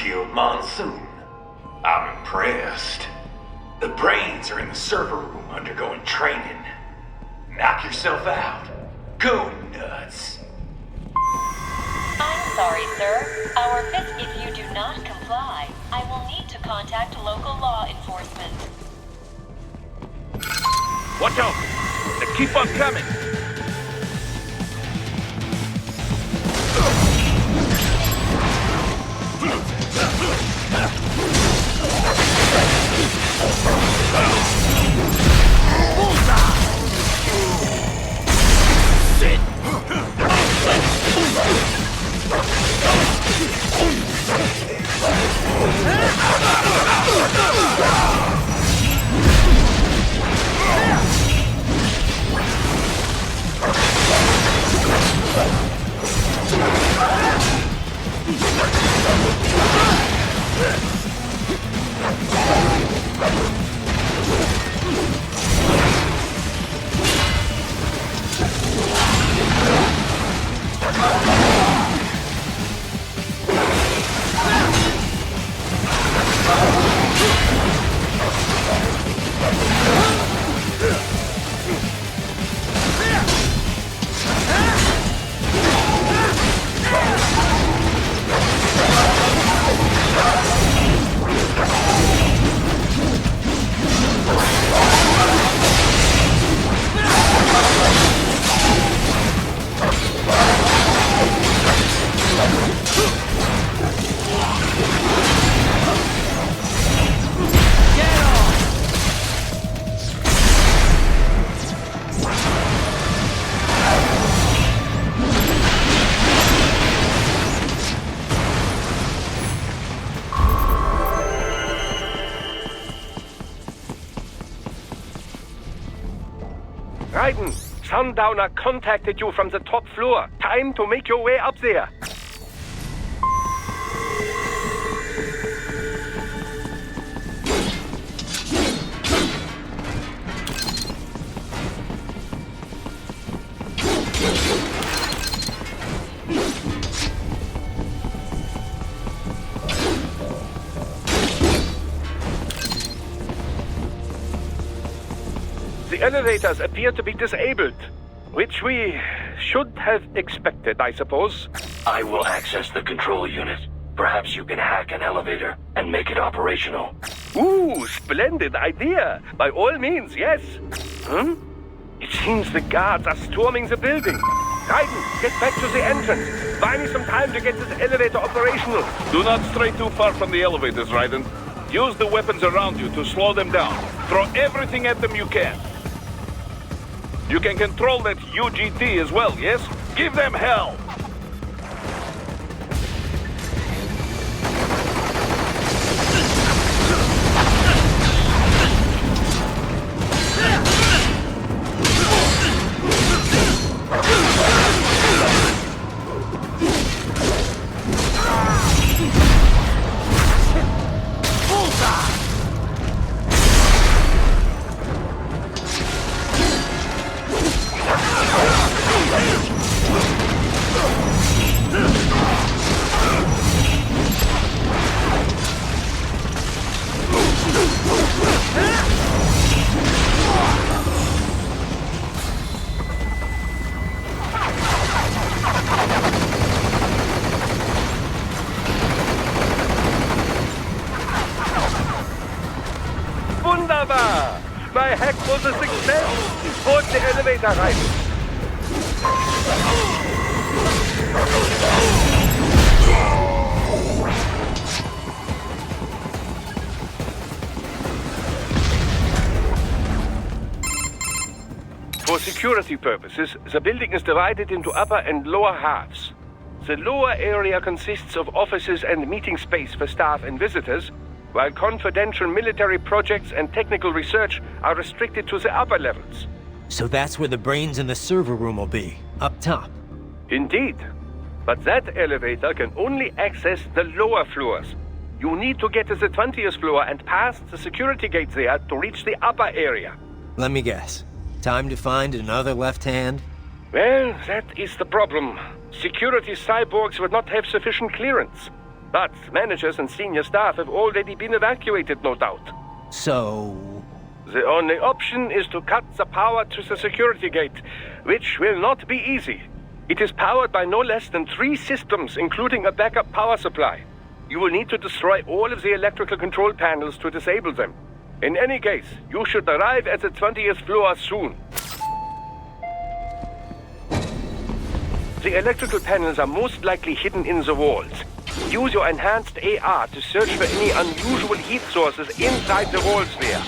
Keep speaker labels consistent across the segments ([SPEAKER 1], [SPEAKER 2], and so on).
[SPEAKER 1] killed Monsoon. I'm impressed. The brains are in the server room undergoing training. Knock yourself out. Go nuts.
[SPEAKER 2] I'm sorry, sir. If you do not comply, I will need to contact local law enforcement.
[SPEAKER 3] Watch out! They keep on coming! Raiden, Sundowner contacted you from the top floor. Time to make your way up there. The elevators appear to be disabled, which we should have expected, I suppose.
[SPEAKER 4] I will access the control unit. Perhaps you can hack an elevator and make it operational.
[SPEAKER 3] Ooh, splendid idea. By all means, yes. It seems the guards are storming the building. Raiden, get back to the entrance. Buy me some time to get this elevator operational.
[SPEAKER 5] Do not stray too far from the elevators, Raiden. Use the weapons around you to slow them down. Throw everything at them you can. You can control that UGT as well, yes? Give them hell!
[SPEAKER 3] Wunderbar! My hack was a success! Board the elevator rein! For security purposes, the building is divided into upper and lower halves. The lower area consists of offices and meeting space for staff and visitors, while confidential military projects and technical research are restricted to the upper levels.
[SPEAKER 6] So that's where the brains in the server room will be, up top.
[SPEAKER 3] Indeed. But that elevator can only access the lower floors. You need to get to the 20th floor and pass the security gate there to reach the upper area.
[SPEAKER 6] Let me guess. Time to find another left hand?
[SPEAKER 3] Well, that is the problem. Security cyborgs would not have sufficient clearance. But managers and senior staff have already been evacuated, no doubt.
[SPEAKER 6] So...
[SPEAKER 3] The only option is to cut the power to the security gate, which will not be easy. It is powered by no less than 3 systems, including a backup power supply. You will need to destroy all of the electrical control panels to disable them. In any case, you should arrive at the 20th floor soon. The electrical panels are most likely hidden in the walls. Use your enhanced AR to search for any unusual heat sources inside the walls there.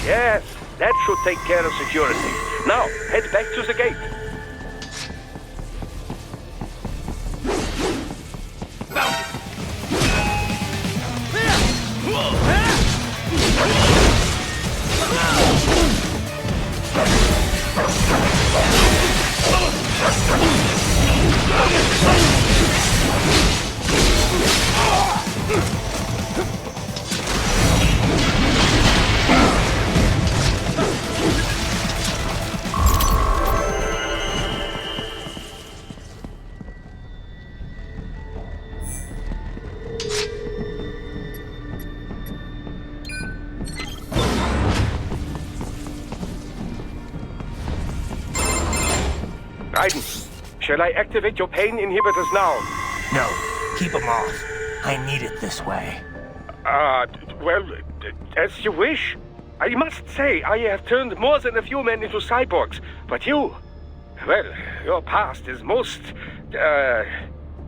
[SPEAKER 3] Yes, that should take care of security. Now, head back to the gate. Raiden, shall I activate your pain inhibitors now?
[SPEAKER 6] No, keep them off. I need it this way.
[SPEAKER 3] Well, as you wish. I must say, I have turned more than a few men into cyborgs, but you... Well, your past is most,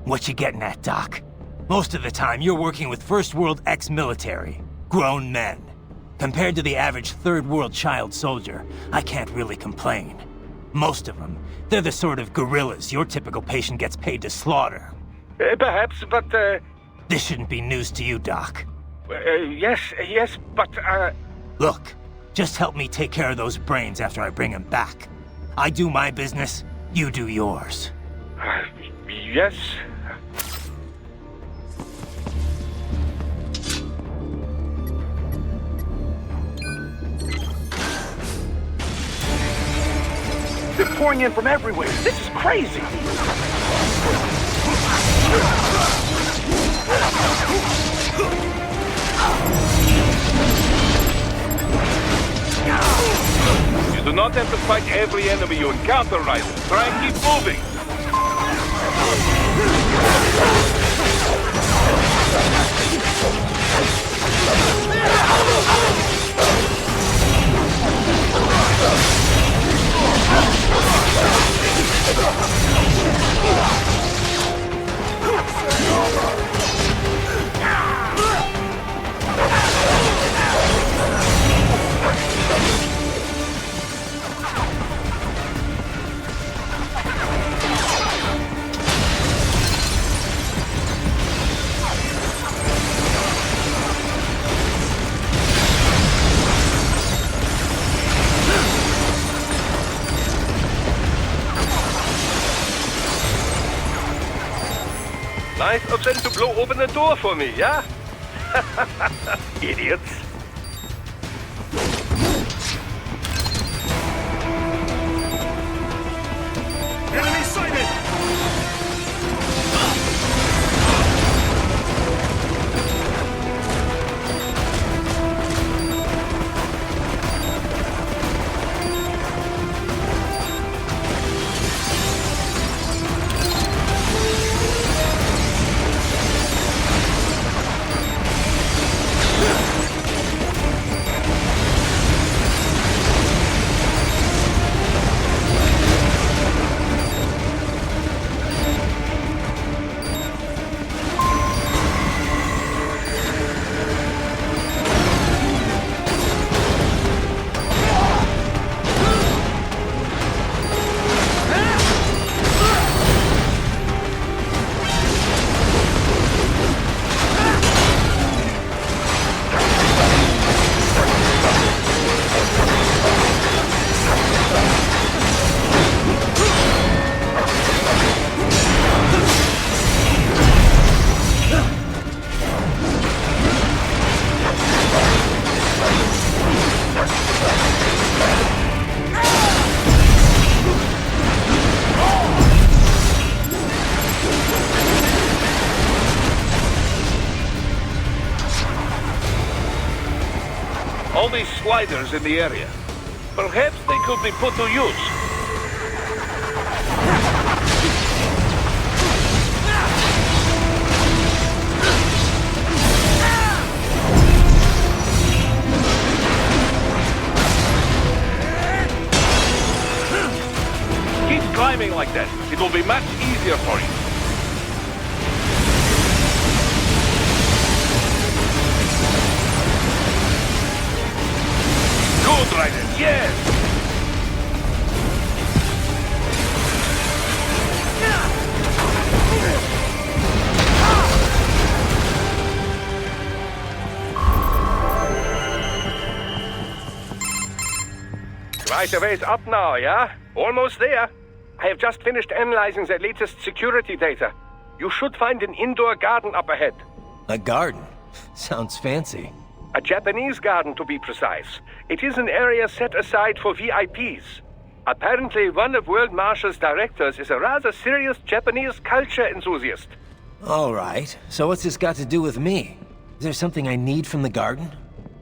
[SPEAKER 6] What you getting at, Doc? Most of the time, you're working with First World ex-military. Grown men. Compared to the average Third World child soldier, I can't really complain. Most of them, they're the sort of gorillas your typical patient gets paid to slaughter.
[SPEAKER 3] Perhaps, but,
[SPEAKER 6] This shouldn't be news to you, Doc.
[SPEAKER 3] yes, but,
[SPEAKER 6] Look, just help me take care of those brains after I bring them back. I do my business, you do yours.
[SPEAKER 3] Yes.
[SPEAKER 5] They're pouring in from everywhere. This is crazy. You do not have to fight every enemy you encounter, Ryder. Try and keep moving.
[SPEAKER 3] Nice of them to blow open the door for me, yeah? Idiots.
[SPEAKER 5] Enemy sighted! gliders in the area. Perhaps they could be put to use. Keep climbing like that. It will be much easier for you. Good, Raiden. Yes!
[SPEAKER 3] Right away is up now, yeah? Almost there. I have just finished analyzing the latest security data. You should find an indoor garden up ahead.
[SPEAKER 6] A garden? Sounds fancy.
[SPEAKER 3] A Japanese garden, to be precise. It is an area set aside for VIPs. Apparently, one of World Marshal's directors is a rather serious Japanese culture enthusiast.
[SPEAKER 6] All right. So what's this got to do with me? Is there something I need from the garden?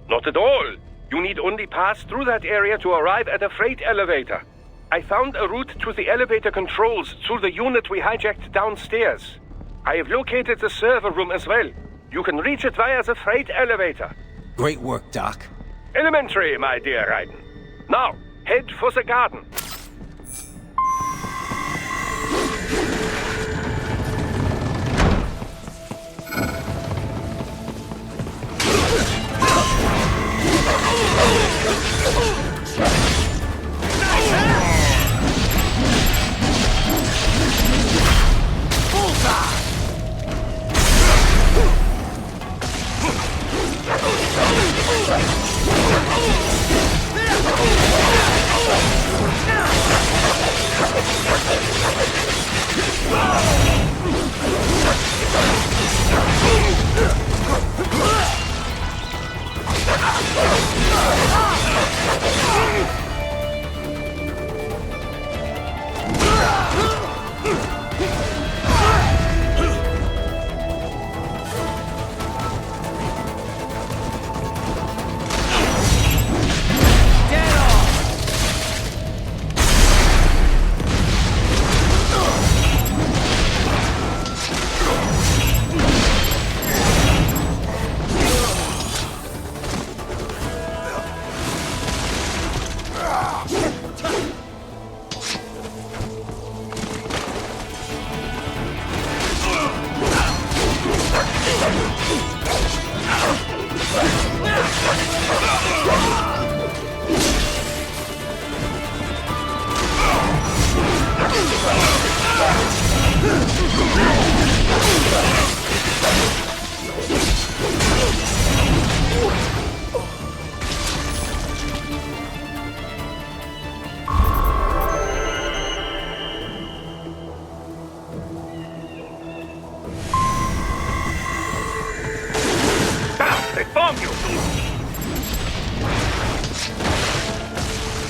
[SPEAKER 3] Not at all. You need only pass through that area to arrive at a freight elevator. I found a route to the elevator controls through the unit we hijacked downstairs. I have located the server room as well. You can reach it via the freight elevator.
[SPEAKER 6] Great work, Doc.
[SPEAKER 3] Elementary, my dear Raiden. Now, head for the garden.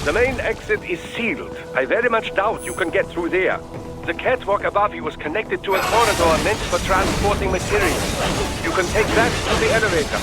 [SPEAKER 3] The main exit is sealed. I very much doubt you can get through there. The catwalk above you is connected to a corridor meant for transporting materials. You can take that to the elevator.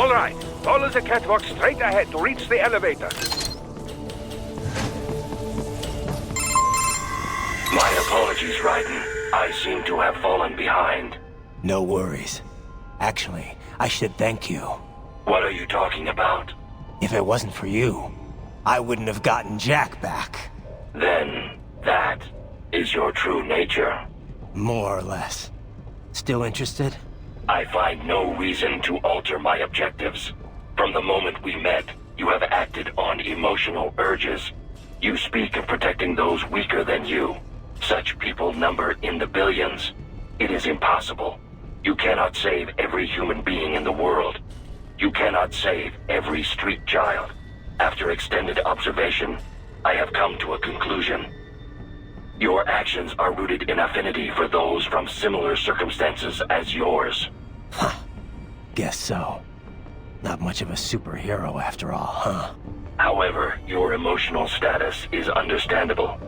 [SPEAKER 3] All right. Follow the catwalk straight ahead to reach the elevator.
[SPEAKER 4] My apologies, Raiden. I seem to have fallen behind.
[SPEAKER 6] No worries. Actually, I should thank you.
[SPEAKER 4] What are you talking about?
[SPEAKER 6] If it wasn't for you, I wouldn't have gotten Jack back.
[SPEAKER 4] Then, that is your true nature.
[SPEAKER 6] More or less. Still interested?
[SPEAKER 4] I find no reason to alter my objectives. From the moment we met, you have acted on emotional urges. You speak of protecting those weaker than you. Such people number in the billions. It is impossible. You cannot save every human being in the world. You cannot save every street child. After extended observation, I have come to a conclusion. Your actions are rooted in affinity for those from similar circumstances as yours.
[SPEAKER 6] Huh. Guess so. Not much of a superhero after all, huh?
[SPEAKER 4] However, your emotional status is understandable.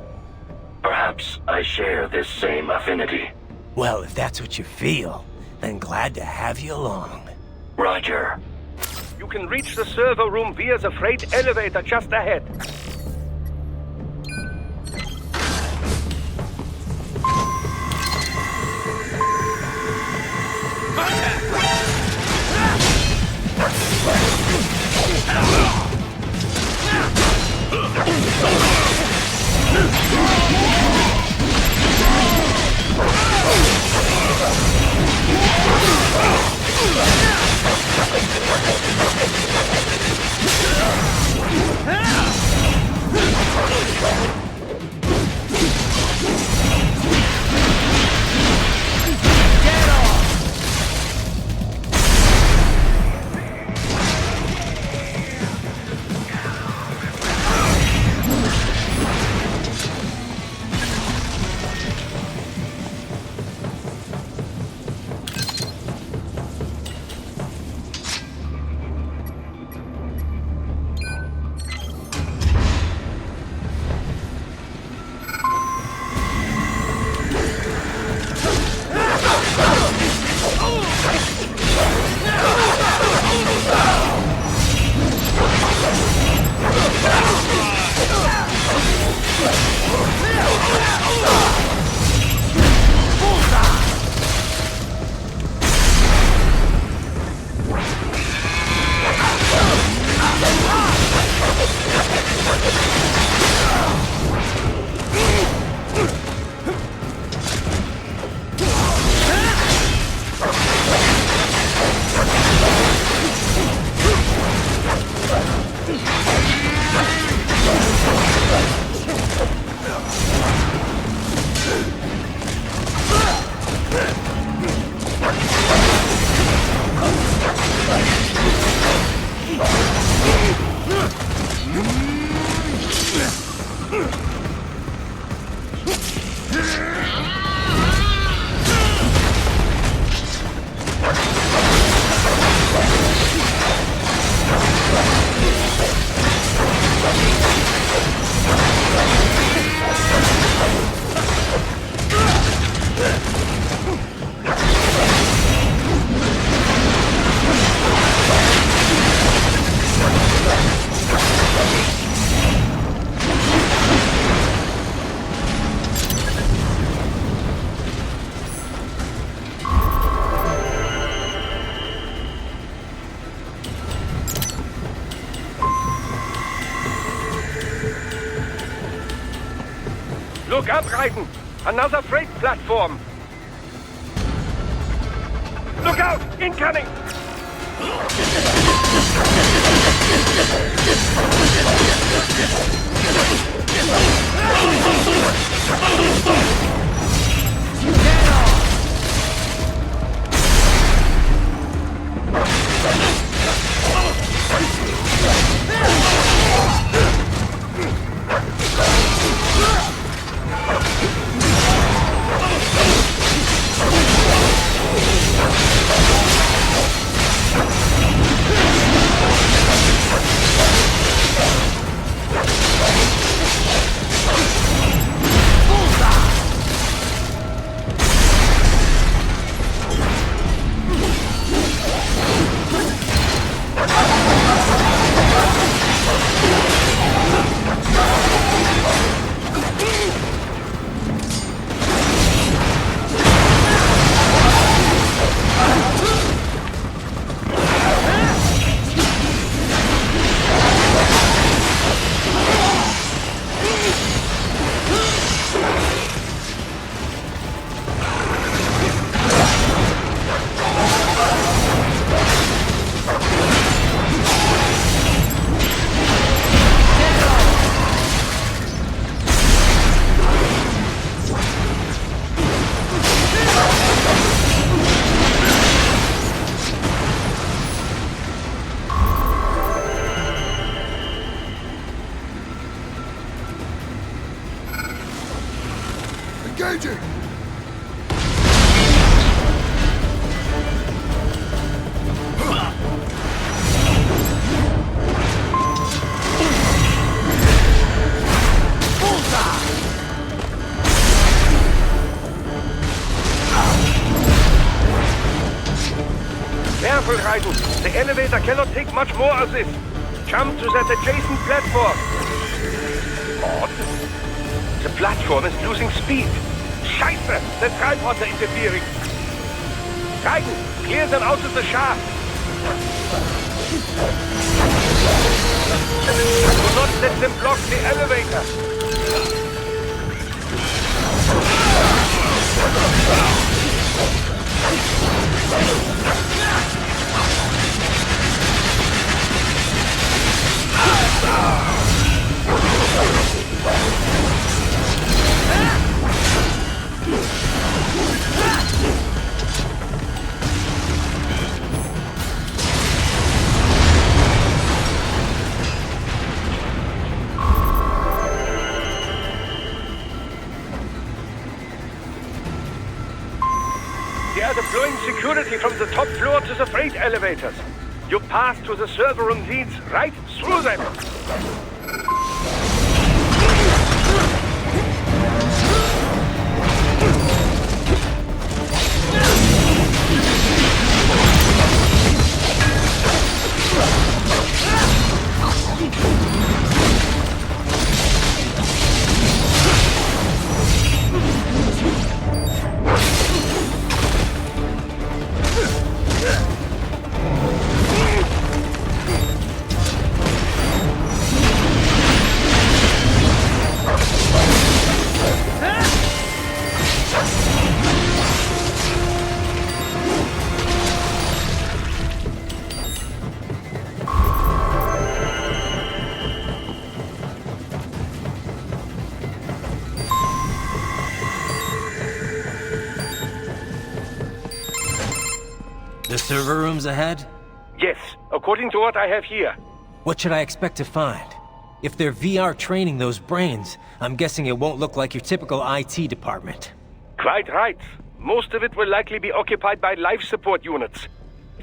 [SPEAKER 4] Perhaps I share this same affinity.
[SPEAKER 6] Well, if that's what you feel, then glad to have you along.
[SPEAKER 4] Roger.
[SPEAKER 3] You can reach the server room via the freight elevator just ahead. Look up, Raiden! Another freight platform! Look out! Incoming! careful, Raiden. The elevator cannot take much more of this. Jump to that adjacent platform. Odd. The platform is losing speed. Scheiße! The tripods are interfering. Raiden, clear them out of the shaft. Do not let them block the elevator. They are deploying security from the top floor to the freight elevators. Your path to the server room leads right through them.
[SPEAKER 6] The server room's ahead?
[SPEAKER 3] Yes, according to what I have here.
[SPEAKER 6] What should I expect to find? If they're VR training those brains, I'm guessing it won't look like your typical IT department.
[SPEAKER 3] Quite right. Most of it will likely be occupied by life support units.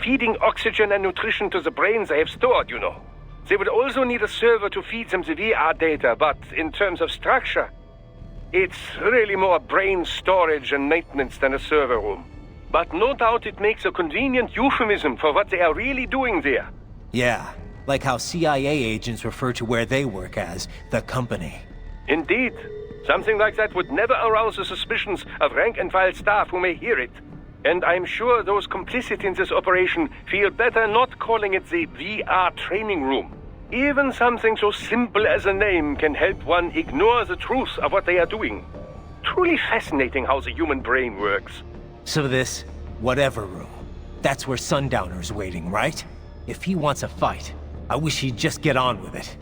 [SPEAKER 3] Feeding oxygen and nutrition to the brains they have stored, you know. They will also need a server to feed them the VR data, but in terms of structure, it's really more brain storage and maintenance than a server room. But no doubt it makes a convenient euphemism for what they are really doing there.
[SPEAKER 6] Yeah, like how CIA agents refer to where they work as the company.
[SPEAKER 3] Indeed. Something like that would never arouse the suspicions of rank-and-file staff who may hear it. And I'm sure those complicit in this operation feel better not calling it the VR training room. Even something so simple as a name can help one ignore the truth of what they are doing. Truly fascinating how the human brain works.
[SPEAKER 6] So this, whatever room, that's where Sundowner's waiting, right? If he wants a fight, I wish he'd just get on with it.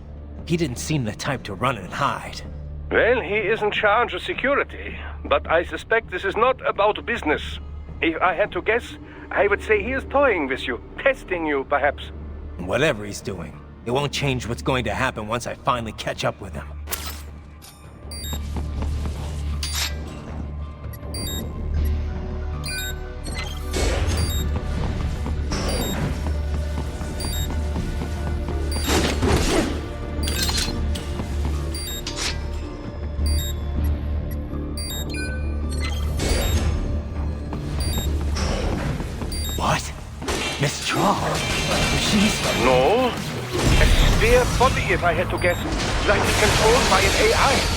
[SPEAKER 6] He didn't seem the type to run and hide.
[SPEAKER 3] Well, he is in charge of security, but I suspect this is not about business. If I had to guess, I would say he is toying with you, testing you, perhaps.
[SPEAKER 6] Whatever he's doing, it won't change what's going to happen once I finally catch up with him. What? Miss Trawl? She's...
[SPEAKER 3] No. A spare body, if I had to guess. Likely controlled by an AI.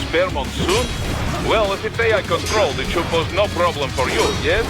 [SPEAKER 5] Spare monsoon? Well, if it's AI controlled, it should pose no problem for you, yes?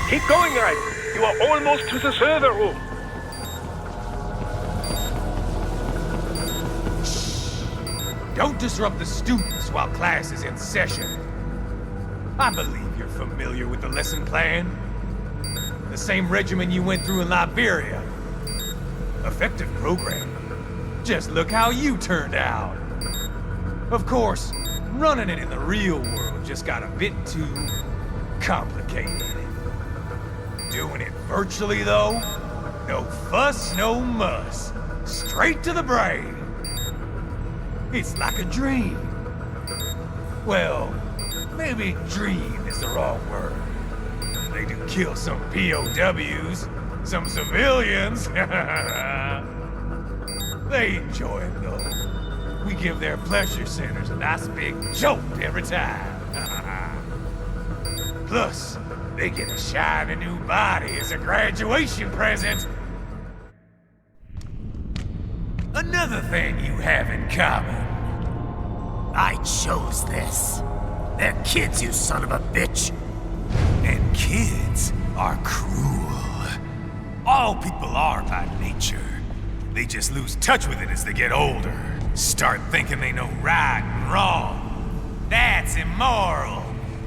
[SPEAKER 3] Keep going, Raiden. You are almost to the server room.
[SPEAKER 1] Don't disrupt the students while class is in session. I believe you're familiar with the lesson plan. The same regimen you went through in Liberia. Effective program. Just look how you turned out. Of course, running it in the real world just got a bit too complicated. Doing it virtually, though, no fuss, no muss. Straight to the brain. It's like a dream. Well, maybe dream is the wrong word. They do kill some POWs, some civilians. They enjoy it, though. We give their pleasure centers a nice big jolt every time. Plus, they get a shiny new body as a graduation present. Another thing you have in common.
[SPEAKER 6] I chose this. They're kids, you son of a bitch.
[SPEAKER 1] And kids are cruel. All people are by nature. They just lose touch with it as they get older. Start thinking they know right and wrong. That's immoral.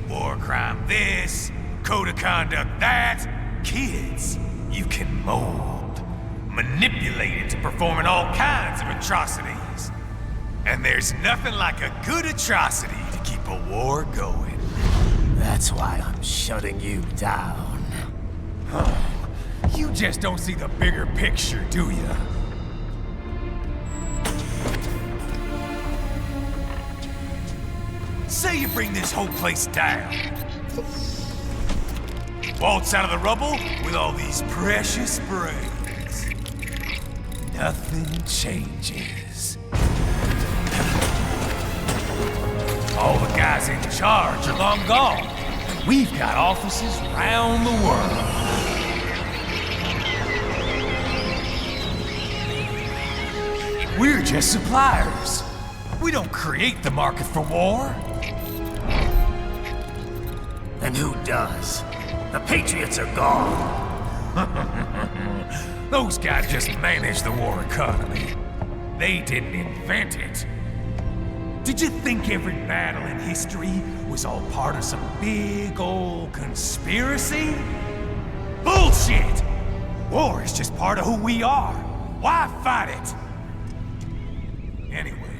[SPEAKER 1] War crime this, code of conduct that. Kids, you can mold, manipulate into performing all kinds of atrocities. And there's nothing like a good atrocity to keep a war going.
[SPEAKER 6] That's why I'm shutting you down.
[SPEAKER 1] You just don't see the bigger picture, do you? Say you bring this whole place down. Waltz out of the rubble with all these precious brains. Nothing changes. All the guys in charge are long gone. We've got offices round the world. We're just suppliers. We don't create the market for war.
[SPEAKER 6] Then who does? The Patriots are gone.
[SPEAKER 1] Those guys just manage the war economy. They didn't invent it. Did you think every battle in history was all part of some big old conspiracy? Bullshit! War is just part of who we are. Why fight it? Anyway,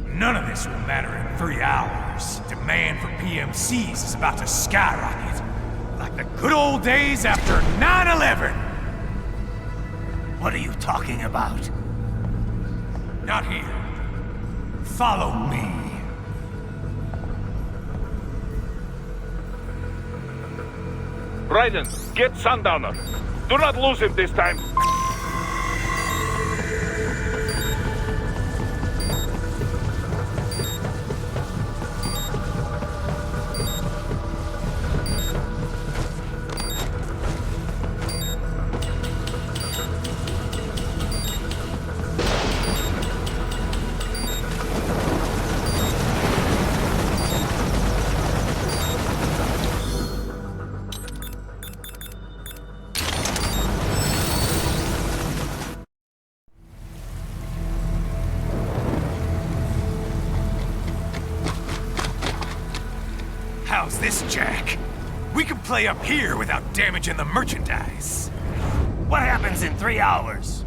[SPEAKER 1] none of this will matter in 3 hours. Demand for PMCs is about to skyrocket. Like the good old days after 9/11.
[SPEAKER 6] What are you talking about?
[SPEAKER 1] Not here. Follow me.
[SPEAKER 5] Raiden, get Sundowner. Do not lose him this time.
[SPEAKER 1] How's this, Jack? We can play up here without damaging the merchandise.
[SPEAKER 6] What happens in 3 hours?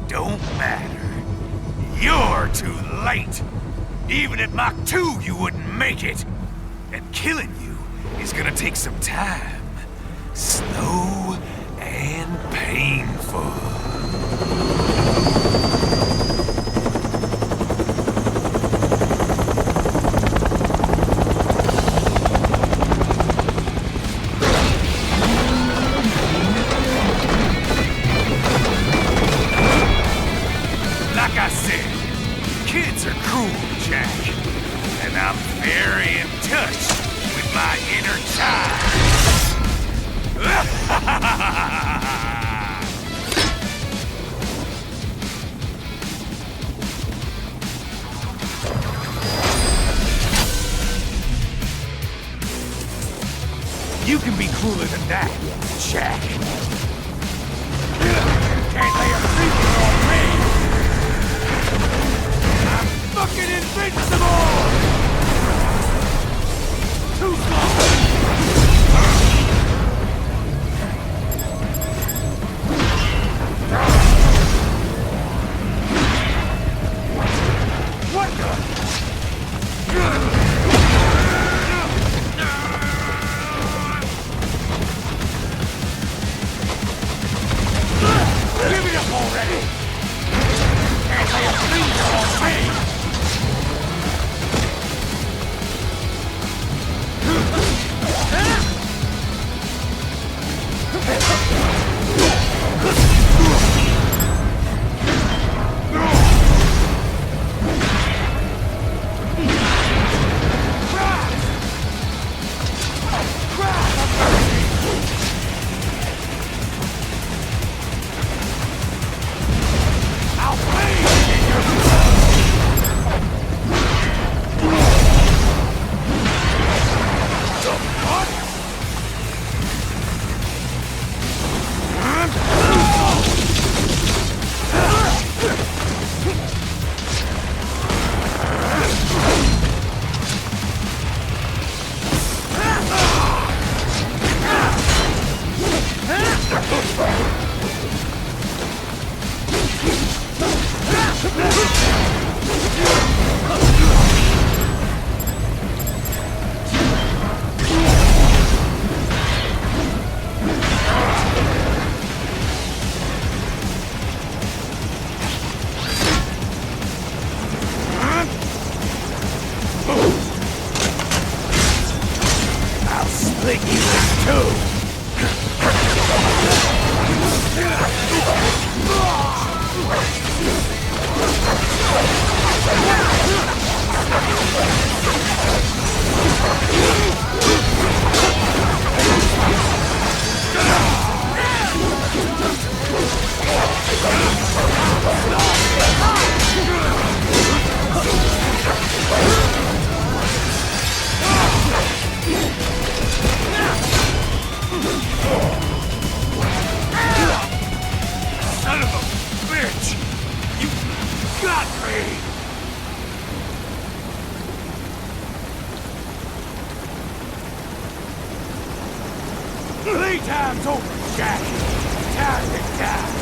[SPEAKER 1] Don't matter. You're too late. Even at Mach 2, you wouldn't make it. And killing you is gonna take some time. Slow and painful. Like I said, kids are cruel, Jack. And I'm very in touch with my inner child. You can be cooler than that, Jack. Can't lay a finger on me! I'm fucking invincible! Too slow! What the? Son of a bitch! You got me! Playtime's over, Jack! Time to die!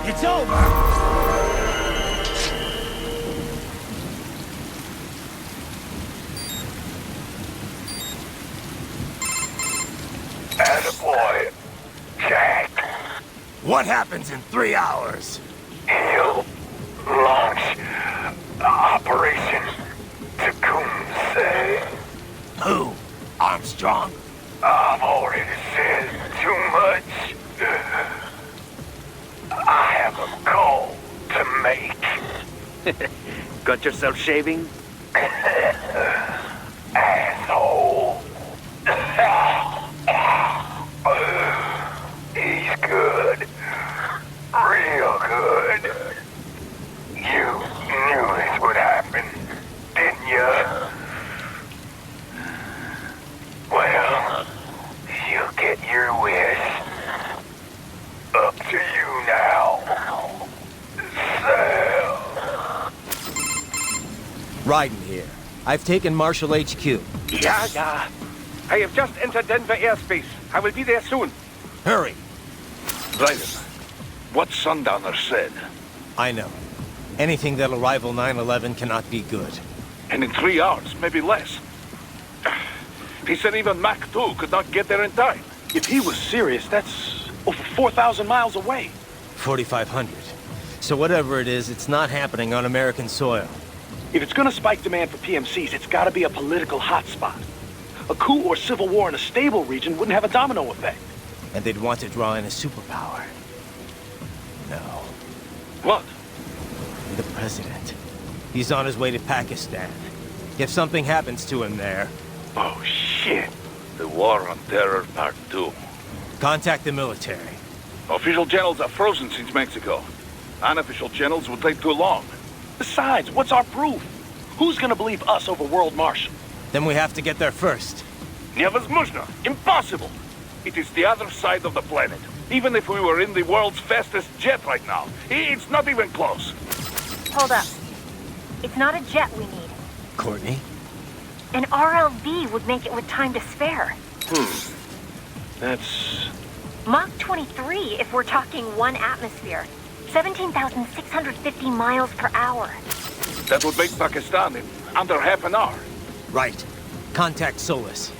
[SPEAKER 1] It's over!
[SPEAKER 4] Attaboy, Jack.
[SPEAKER 6] What happens in 3 hours?
[SPEAKER 4] He'll launch Operation Tecumseh.
[SPEAKER 6] Who? Armstrong?
[SPEAKER 4] I've already said too much. I have a call to make.
[SPEAKER 3] Got yourself shaving?
[SPEAKER 4] Asshole. He's good. Real good. You knew this would happen, didn't you? Well, you get your wish. Up to you now. Sam.
[SPEAKER 7] Raiden here. I've taken Marshall HQ.
[SPEAKER 3] Yeah. I have just entered Denver airspace. I will be there soon.
[SPEAKER 6] Hurry.
[SPEAKER 5] Raiden, what Sundowner said.
[SPEAKER 7] I know. Anything that'll rival 9/11 cannot be good.
[SPEAKER 5] And in 3 hours, maybe less. He said even Mach 2 could not get there in time.
[SPEAKER 8] If he was serious, that's over 4,000 miles away.
[SPEAKER 7] 4,500. So whatever it is, it's not happening on American soil.
[SPEAKER 8] If it's gonna spike demand for PMCs, it's gotta be a political hotspot. A coup or civil war in a stable region wouldn't have a domino effect.
[SPEAKER 7] And they'd want to draw in a superpower. No.
[SPEAKER 5] What?
[SPEAKER 7] The president. He's on his way to Pakistan. If something happens to him there,
[SPEAKER 5] Oh, shit. The War on Terror Part 2.
[SPEAKER 7] contact the military.
[SPEAKER 5] Official channels are frozen since Mexico. Unofficial channels would take too long.
[SPEAKER 8] Besides, what's our proof? Who's gonna believe us over World Marshal?
[SPEAKER 7] Then we have to get there first.
[SPEAKER 5] Невозможно. Impossible. It is the other side of the planet. Even if we were in the world's fastest jet right now, it's not even close.
[SPEAKER 9] Hold up. It's not a jet we need.
[SPEAKER 7] Courtney?
[SPEAKER 9] An RLV would make it with time to spare.
[SPEAKER 8] That's...
[SPEAKER 9] Mach 23 if we're talking 1 atmosphere. 17,650 miles per hour.
[SPEAKER 5] That would make Pakistan in under half an hour.
[SPEAKER 7] Right. Contact Solus.